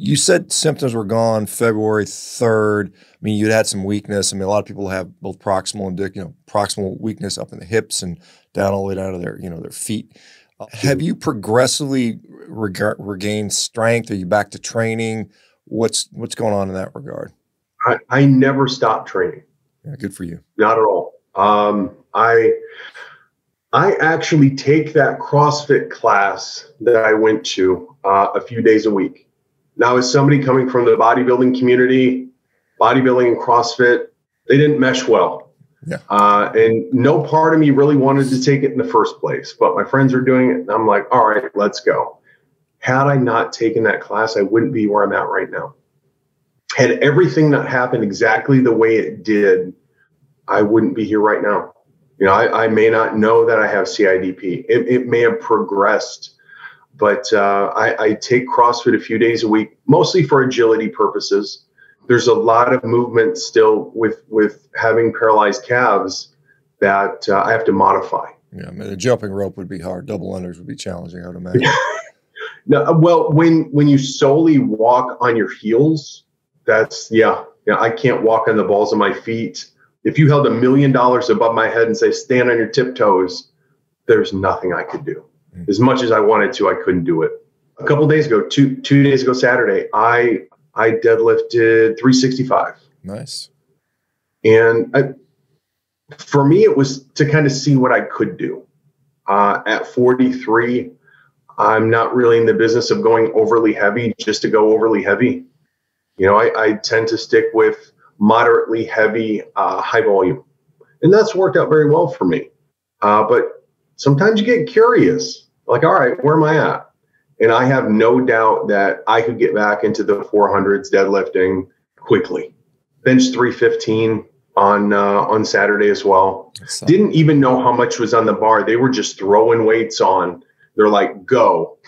You said symptoms were gone February 3rd. I mean, you'd had some weakness. I mean, a lot of people have both proximal and proximal weakness up in the hips and down all the way down to their, their feet. Have you progressively regained strength? Are you back to training? What's going on in that regard? I never stopped training. Yeah, good for you. Not at all. I actually take that CrossFit class that I went to a few days a week. Now, as somebody coming from the bodybuilding community, bodybuilding and CrossFit, they didn't mesh well. Yeah. And no part of me really wanted to take it in the first place, but my friends are doing it. And I'm like, all right, let's go. Had I not taken that class, I wouldn't be where I'm at right now. Had everything not happened exactly the way it did, I wouldn't be here right now. I may not know that I have CIDP. It may have progressed, but I take CrossFit a few days a week, mostly for agility purposes. There's a lot of movement still with having paralyzed calves that I have to modify. Yeah, I mean, the jumping rope would be hard. Double unders would be challenging, I would imagine. No, well, when you solely walk on your heels, I can't walk on the balls of my feet. If you held $1 million above my head and say, stand on your tiptoes, there's nothing I could do. As much as I wanted to, I couldn't do it. A couple of days ago, two days ago, Saturday, I deadlifted 365. Nice. And for me, it was to kind of see what I could do. At 43, I'm not really in the business of going overly heavy just to go overly heavy. I tend to stick with moderately heavy, high volume. And that's worked out very well for me. But sometimes you get curious, like, all right, where am I at? And I have no doubt that I could get back into the 400s deadlifting quickly. Bench 315 on Saturday as well. Didn't even know how much was on the bar. They were just throwing weights on. They're like, go.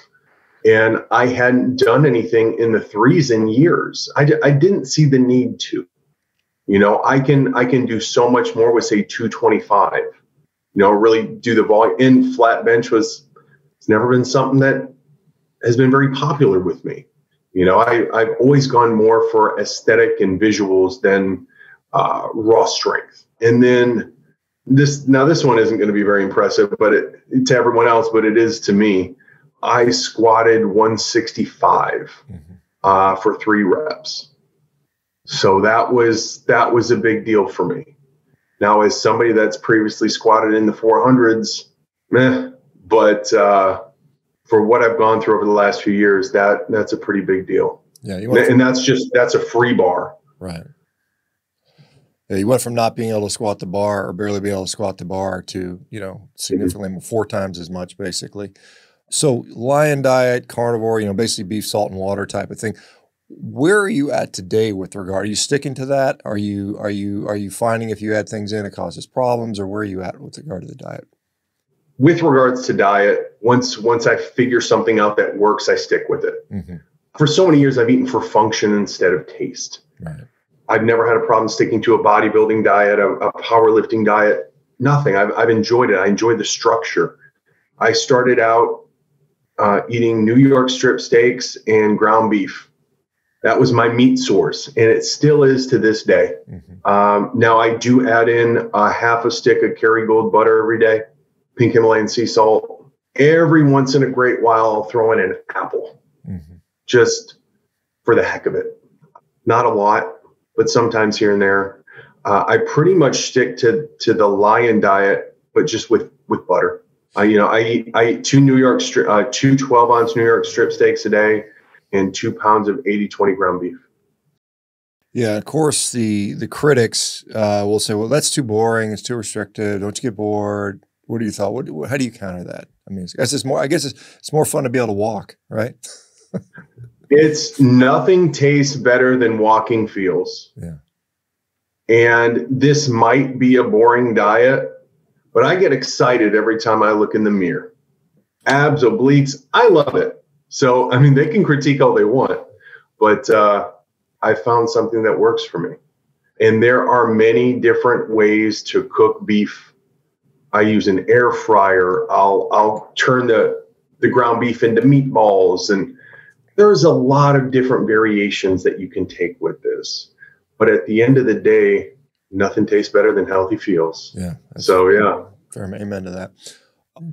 And I hadn't done anything in the threes in years. I didn't see the need to. I can do so much more with, say, 225. Really do the volume. And flat bench it's never been something that has been very popular with me. I've always gone more for aesthetic and visuals than raw strength. And then this one isn't going to be very impressive, but to everyone else, but it is to me. I squatted 165 for 3 reps. So that was a big deal for me. Now, as somebody that's previously squatted in the 400s, but for what I've gone through over the last few years, that's a pretty big deal. Yeah, and that's a free bar. Right. Yeah, you went from not being able to squat the bar or barely being able to squat the bar to significantly 4 times as much, basically. So Lion Diet, carnivore, basically beef, salt, and water type of thing. Where are you at today with regard? Are you sticking to that? Are you finding if you add things in, it causes problems, or where are you at with regard to the diet? With regards to diet, once I figure something out that works, I stick with it. Mm-hmm. For so many years, I've eaten for function instead of taste. Right. I've never had a problem sticking to a bodybuilding diet, a powerlifting diet, nothing. I've enjoyed it. I enjoyed the structure. I started out eating New York strip steaks and ground beef. That was my meat source, and it still is to this day. Mm-hmm. Now, I do add in a half a stick of Kerrygold butter every day, pink Himalayan sea salt. Every once in a great while, I'll throw in an apple, just for the heck of it. Not a lot, but sometimes here and there. I pretty much stick to the Lion Diet, but just with butter. I eat 2 12-ounce New York strip steaks a day and 2 pounds of 80/20 ground beef. Yeah, of course, the critics will say, well, that's too boring. It's too restricted. Don't you get bored? What do you thought? How do you counter that? I mean, I guess it's more fun to be able to walk, right? It's nothing tastes better than walking feels. Yeah. And this might be a boring diet, but I get excited every time I look in the mirror. Abs, obliques, I love it. So, I mean, they can critique all they want, but I found something that works for me. And there are many different ways to cook beef. I use an air fryer. I'll turn the ground beef into meatballs. And There's a lot of different variations that you can take with this. But at the end of the day, nothing tastes better than healthy feels. Yeah. So, yeah. Fair amen to that.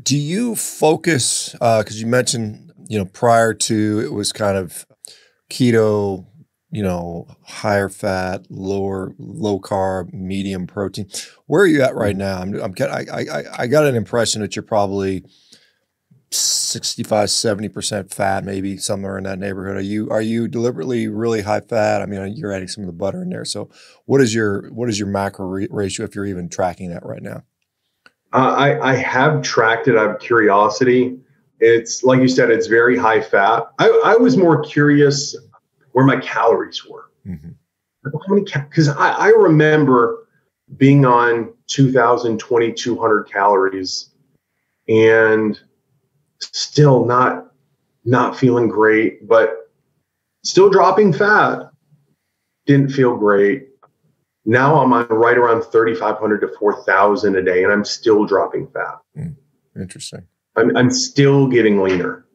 Do you focus, because you mentioned, prior to it was kind of keto, higher fat, low carb, medium protein. Where are you at right now? I got an impression that you're probably 65, 70% fat, maybe somewhere in that neighborhood. Are you deliberately really high fat? I mean, you're adding some of the butter in there. So what is your macro ratio if you're even tracking that right now? I have tracked it out of curiosity. It's like you said, it's very high fat. I was more curious where my calories were. Mm-hmm. How many? Because I remember being on 2,200 calories and still not feeling great, but still dropping fat. Didn't feel great. Now I'm on right around 3,500 to 4,000 a day, and I'm still dropping fat. Interesting. I'm still getting leaner.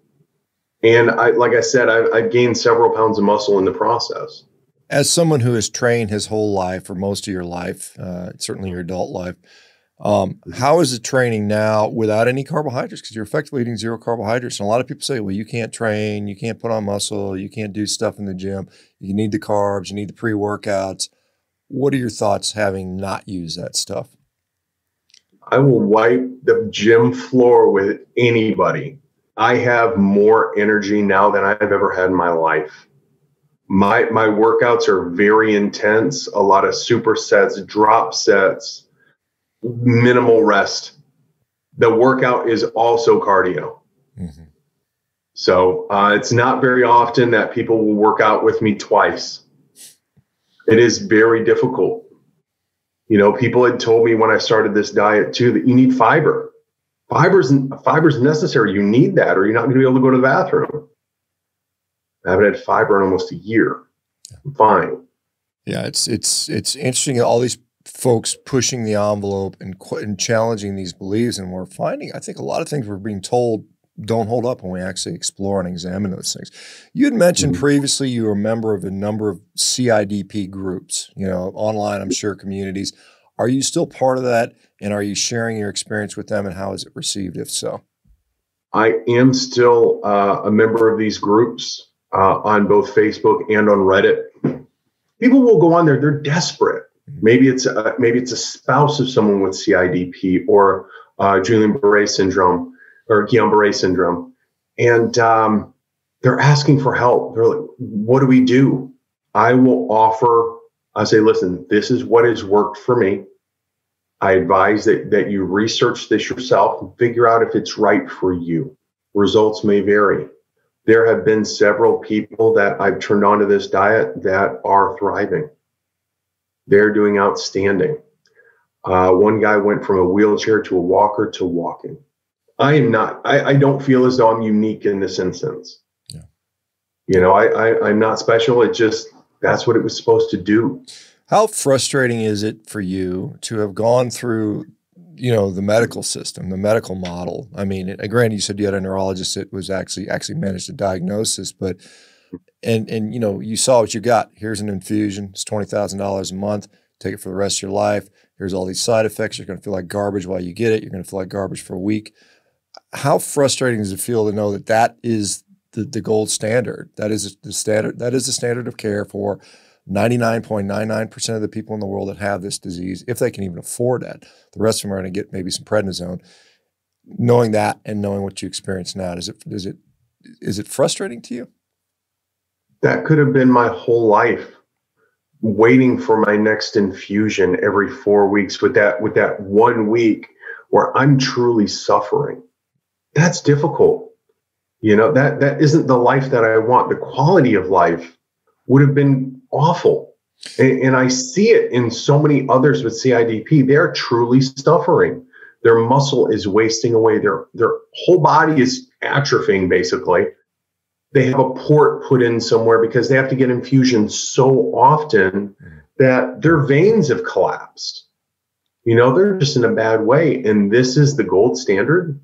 And like I said, I've gained several pounds of muscle in the process. As someone who has trained his whole life, or most of your life, certainly your adult life, how is the training now without any carbohydrates? Because you're effectively eating zero carbohydrates. And a lot of people say, well, you can't train, you can't put on muscle, you can't do stuff in the gym. You need the carbs, you need the pre-workouts. What are your thoughts having not used that stuff? I will wipe the gym floor with anybody. I have more energy now than I've ever had in my life. My workouts are very intense, a lot of supersets, drop sets, minimal rest. The workout is also cardio. Mm-hmm. So it's not very often that people will work out with me twice. It is very difficult. People had told me when I started this diet too, that you need fiber. Fiber's necessary. You need that, or you're not going to be able to go to the bathroom. I haven't had fiber in almost a year. I'm fine. Yeah, it's interesting. All these folks pushing the envelope and challenging these beliefs, and we're finding, I think, a lot of things we're being told don't hold up when we actually explore and examine those things. You had mentioned previously you were a member of a number of CIDP groups, online, I'm sure, communities. Are you still part of that? And are you sharing your experience with them, and how is it received, if so? I am still a member of these groups on both Facebook and on Reddit. People will go on there. They're desperate. Maybe it's a spouse of someone with CIDP or Guillain-Barré syndrome or Guillain-Barré syndrome. And they're asking for help. They're like, what do we do? I say, listen, this is what has worked for me. I advise that you research this yourself and figure out if it's right for you. Results may vary. There have been several people that I've turned onto this diet that are thriving. They're doing outstanding. One guy went from a wheelchair to a walker to walking. I don't feel as though I'm unique in this instance. Yeah. I'm not special. It just, that's what it was supposed to do. How frustrating is it for you to have gone through, the medical system, the medical model? I mean, granted, you said you had a neurologist that was actually managed to diagnose this, but, and you saw what you got. Here's an infusion. It's $20,000 a month. Take it for the rest of your life. Here's all these side effects. You're going to feel like garbage while you get it. You're going to feel like garbage for a week. How frustrating does it feel to know that is the gold standard? That is the standard. That is the standard of care for 99.99% of the people in the world that have this disease, if they can even afford that. The rest of them are going to get maybe some prednisone. Knowing that and knowing what you experience now, is it frustrating to you? That could have been my whole life, waiting for my next infusion every 4 weeks with that 1 week where I'm truly suffering. That's difficult. That isn't the life that I want. The quality of life would have been awful. And I see it in so many others with CIDP. They're truly suffering. Their muscle is wasting away. Their whole body is atrophying, basically. They have a port put in somewhere because they have to get infusions so often that their veins have collapsed. They're just in a bad way. And this is the gold standard.